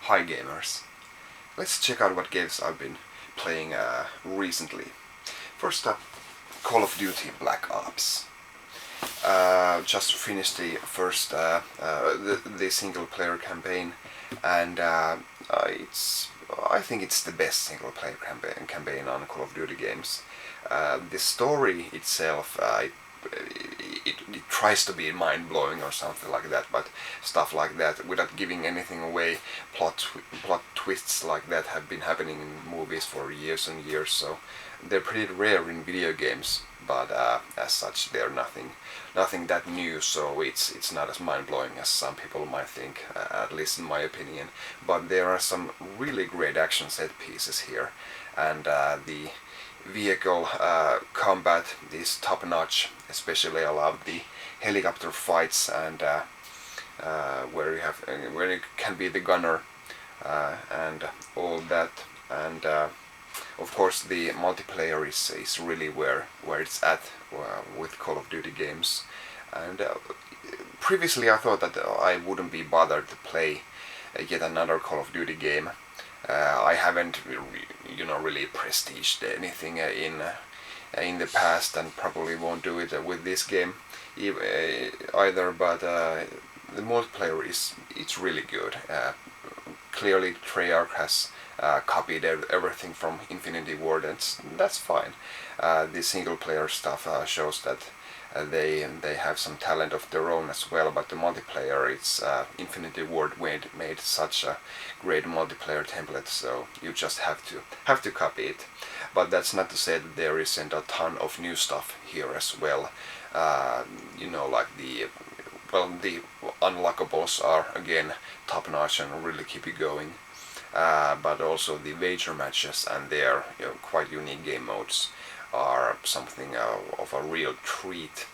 Hi gamers. Let's check out what games I've been playing recently. First up, Call of Duty Black Ops. Just finished the first the single player campaign, and I think it's the best single player campaign on Call of Duty games. The story itself, it tries to be mind blowing or something like that, but stuff like that without giving anything away. Plot twists like that have been happening in movies for years and years, so they're pretty rare in video games. But as such, they're nothing that new. So it's not as mind blowing as some people might think, at least in my opinion. But there are some really great action set pieces here, and the vehicle combat is top notch. Especially I love the helicopter fights and where you can be the gunner and all that, and of course the multiplayer is really where it's at with Call of Duty games. And previously I thought that I wouldn't be bothered to play yet another Call of Duty game. I haven't really prestiged anything in the past, and probably won't do it with this game either. But the multiplayer it's really good. Clearly, Treyarch has copied everything from Infinity Ward, and that's fine. The single player stuff shows that they have some talent of their own as well, but the multiplayer, it's Infinity Ward made such a great multiplayer template, so you just have to copy it. But that's not to say that there isn't a ton of new stuff here as well. Like the unlockables are again top notch and really keep you going. But also the wager matches and their quite unique game modes are something of a real treat.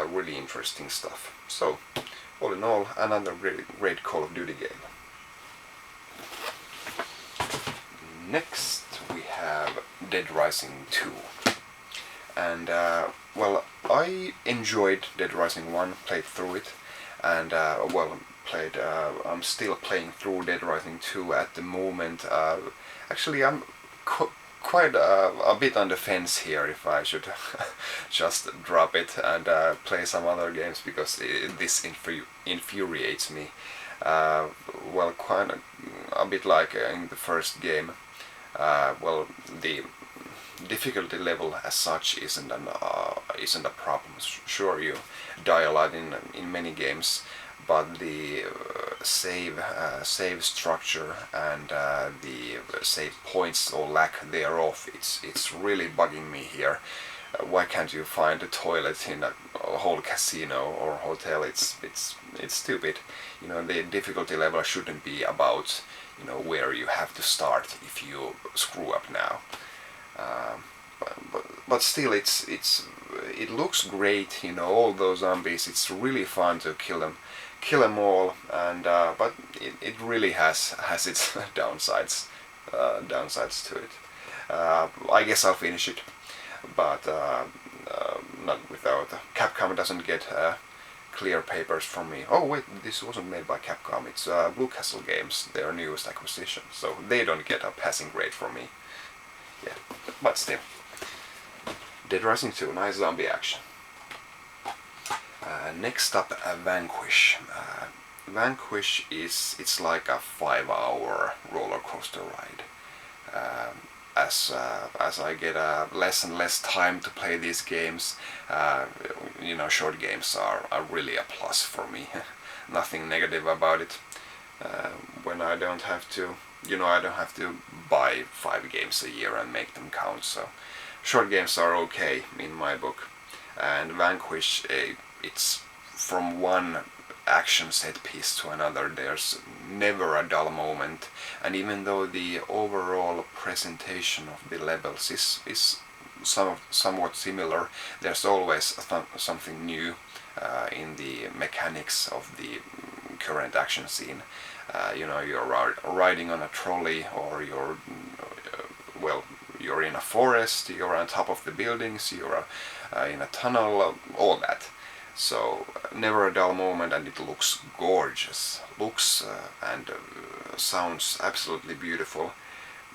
Really interesting stuff. So, all in all, another really great Call of Duty game. Next, we have Dead Rising 2. And, I enjoyed Dead Rising 1, played through it, and, I'm still playing through Dead Rising 2 at the moment. Actually, I'm quite a bit on the fence here if I should just drop it and play some other games, because this infuriates me. Quite a bit like in the first game. The difficulty level as such isn't a problem. Sure, you die a lot in many games, but the save structure and the save points or lack thereof, it's really bugging me here. Why can't you find a toilet in a whole casino or hotel? It's stupid. The difficulty level shouldn't be about where you have to start if you screw up now. But still, it looks great. All those zombies. It's really fun to kill them all, and but it really has its downsides to it. I guess I'll finish it, but not without. Capcom doesn't get clear papers from me. Oh wait, this wasn't made by Capcom. It's Blue Castle Games, their newest acquisition, so they don't get a passing grade from me. Yeah, but still. Dead Rising 2, nice zombie action. Next up, Vanquish. Vanquish it's like a 5-hour roller coaster ride. As I get less and less time to play these games, short games are really a plus for me. Nothing negative about it. When I don't have to, I don't have to buy 5 games a year and make them count. So short games are okay in my book. And Vanquish, it's from one action set piece to another. There's never a dull moment, and even though the overall presentation of the levels is somewhat similar, there's always something new in the mechanics of the current action scene. You're riding on a trolley, or you're in a forest, you're on top of the buildings, you're in a tunnel, all that. So never a dull moment, and it looks gorgeous. Looks and sounds absolutely beautiful.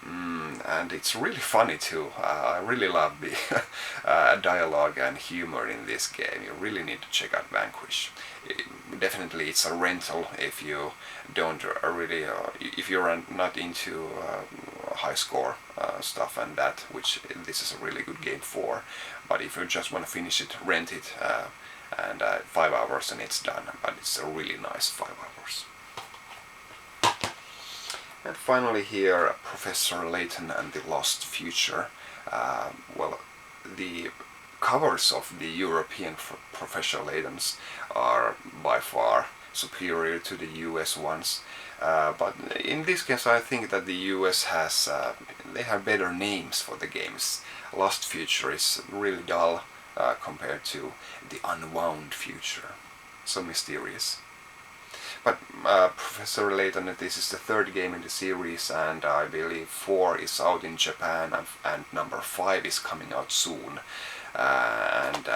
And it's really funny too. I really love the dialogue and humor in this game. You really need to check out Vanquish. Definitely it's a rental if you don't really, if you're not into high score stuff and that, which this is a really good game for. But if you just want to finish it, rent it, and 5 hours and it's done. But it's a really nice 5 hours. And finally here, Professor Layton and the Lost Future. Well, the covers of the European Professor Laytons are by far superior to the US ones. But in this case I think that the US has, they have better names for the games. Lost Future is really dull compared to the Unwound Future. So mysterious. But Professor Layton, this is the 3rd game in the series, and I believe 4 is out in Japan, and number 5 is coming out soon. And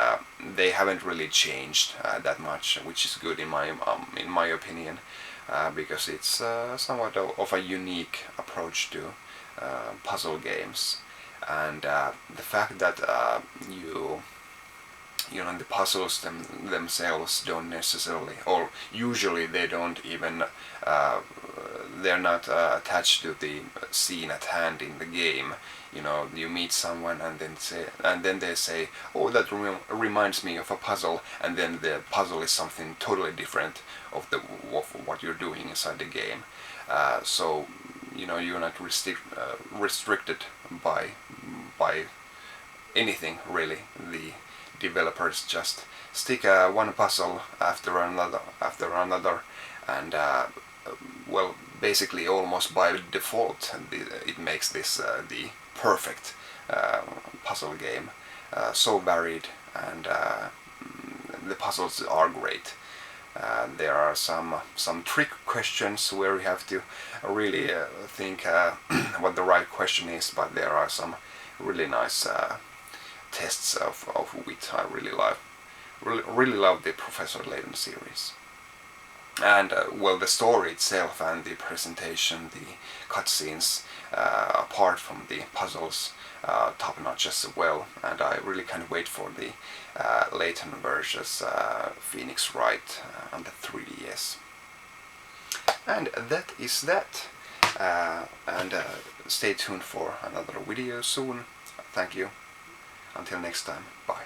they haven't really changed that much, which is good in my opinion, because it's somewhat of a unique approach to puzzle games, and the fact that the puzzles themselves don't necessarily, or usually they don't even, they're not attached to the scene at hand in the game. You meet someone and then they say, oh, that reminds me of a puzzle, and then the puzzle is something totally different of what you're doing inside the game. So you're not restricted by anything really. The developers just stick one puzzle after another, and well, basically almost by default it makes this the perfect puzzle game. So varied, and the puzzles are great. There are some trick questions where you have to really think what the right question is, but there are some really nice tests of wit. I really love the Professor Layton series. And well, the story itself and the presentation, the cutscenes, apart from the puzzles, top notch as well. And I really can't wait for the Layton versus Phoenix Wright on the 3DS. And that is that. And stay tuned for another video soon. Thank you. Until next time, bye.